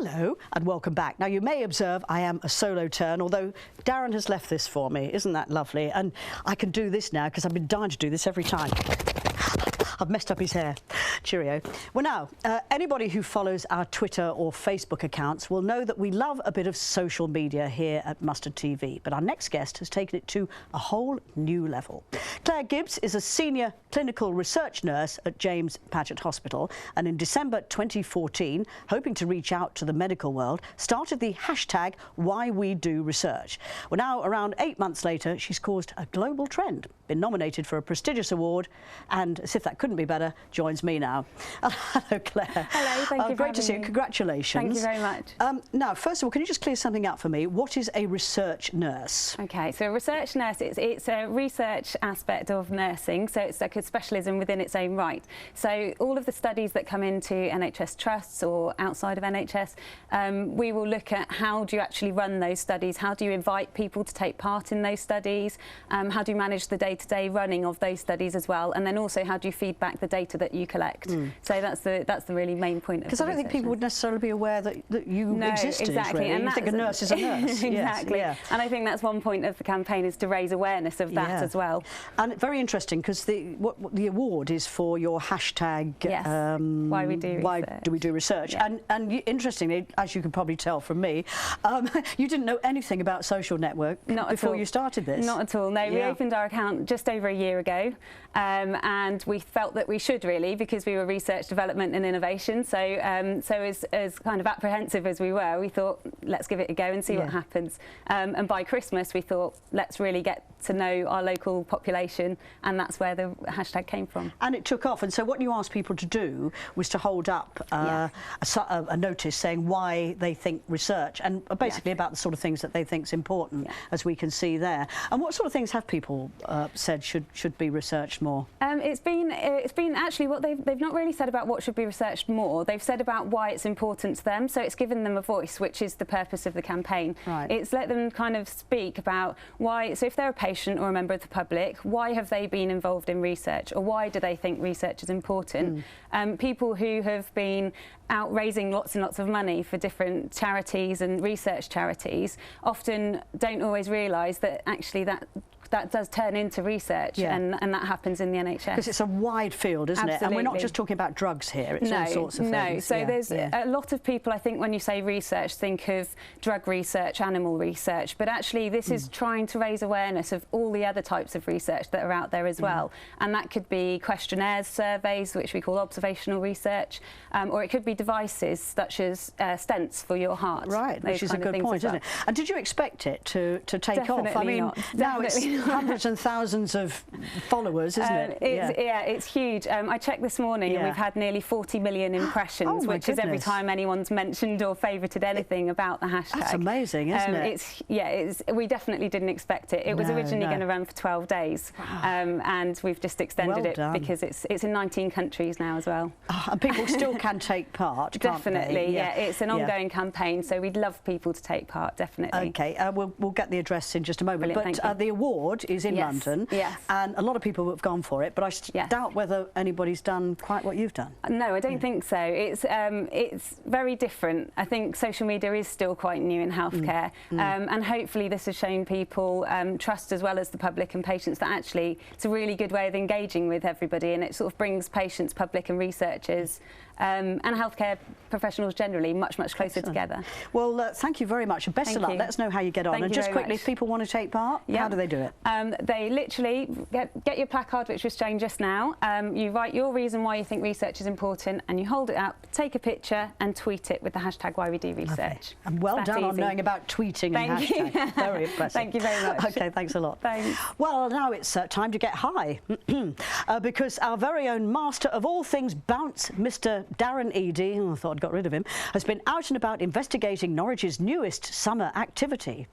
Hello and welcome back. Now you may observe I am a solo turn, although Darren has left this for me. Isn't that lovely? And I can do this now because I've been dying to do this every time. I've messed up his hair. Cheerio. Well now, anybody who follows our Twitter or Facebook accounts will know that we love a bit of social media here at Mustard TV, but our next guest has taken it to a whole new level. Claire Gibbs is a senior clinical research nurse at James Paget Hospital, and in December 2014, hoping to reach out to the medical world, started the hashtag #WhyWeDoResearch. Well now, around 8 months later, she's caused a global trend, been nominated for a prestigious award, and as if that couldn't be better, joins me now. Hello, Claire. Hello, thank you. Great to see you. Congratulations. Thank you very much. Now, first of all, can you just clear something up for me? What is a research nurse? Okay, so a research nurse, it's a research aspect of nursing, so it's like a specialism within its own right. So all of the studies that come into NHS trusts or outside of NHS, we will look at how do you actually run those studies, how do you invite people to take part in those studies, how do you manage the day-to-day running of those studies as well, and then also how do you feed back the data that you collect. So that's the really main point of because I don't think people would necessarily be aware that you existed. Exactly. Really. And you think a nurse is a nurse. Exactly. Yes, yeah. And I think that's one point of the campaign, is to raise awareness of that as well. And very interesting, because the award is for your hashtag Why do we do research. Yeah. And interestingly, as you can probably tell from me, you didn't know anything about social network before you started this. Not at all. No, we opened our account just over a year ago, and we felt that we should really, because we were research, development and innovation. So as kind of apprehensive as we were, we thought, let's give it a go and see what happens. And by Christmas, we thought, let's really get to know our local population, and that's where the hashtag came from. And it took off. And so what you asked people to do was to hold up a notice saying why they think research, and basically about the sort of things that they think is important, as we can see there. And what sort of things have people said should be researched more? It's been actually what they've not really said about what should be researched more. They've said about why it's important to them. So it's given them a voice, which is the purpose of the campaign. Right. It's let them kind of speak about why. So if they're a patient or a member of the public, why have they been involved in research, or why do they think research is important? People who have been out raising lots and lots of money for different charities and research charities often don't always realise that actually that does turn into research, and that happens in the NHS. Because it's a wide field, isn't it? And we're not just talking about drugs here, it's all sorts of things. So there's a lot of people, I think, when you say research, think of drug research, animal research, but actually this is trying to raise awareness of all the other types of research that are out there as well. And that could be questionnaires, surveys, which we call observational research, or it could be devices such as stents for your heart. Right, which is a good point, isn't it? And did you expect it to take off? I mean, now it's hundreds and thousands of followers, isn't it? It's huge. I checked this morning and we've had nearly 40 million impressions, which is every time anyone's mentioned or favorited anything about the hashtag. That's amazing, isn't it? We definitely didn't expect it. It was originally going to run for 12 days, and we've just extended it because it's in 19 countries now as well. And people still can take part, can't Definitely, they? It's an ongoing campaign, so we'd love people to take part, definitely. Okay, we'll get the address in just a moment. Brilliant, but the award is in London, and a lot of people have gone for it, but I doubt whether anybody's done quite what you've done. No, I don't think so. It's very different. I think social media is still quite new in healthcare, and hopefully this has shown people trust, as well as the public and patients, that actually it's a really good way of engaging with everybody, and it sort of brings patients, public and researchers and healthcare professionals generally much closer together. Well, thank you very much, and best of luck. Let us know how you get on. And just quickly, if people want to take part, how do they do it? They literally get your placard, which was shown just now. You write your reason why you think research is important, and you hold it up, take a picture and tweet it with the hashtag #WhyWeDoResearch. Okay. And well done on knowing about tweeting and hashtags. Very impressive. Thank you very much. Okay, thanks a lot. Thanks. Well, now it's time to get high, because our very own master of all things bounce, Mr. Darren Eady, I thought I'd got rid of him, has been out and about investigating Norwich's newest summer activity.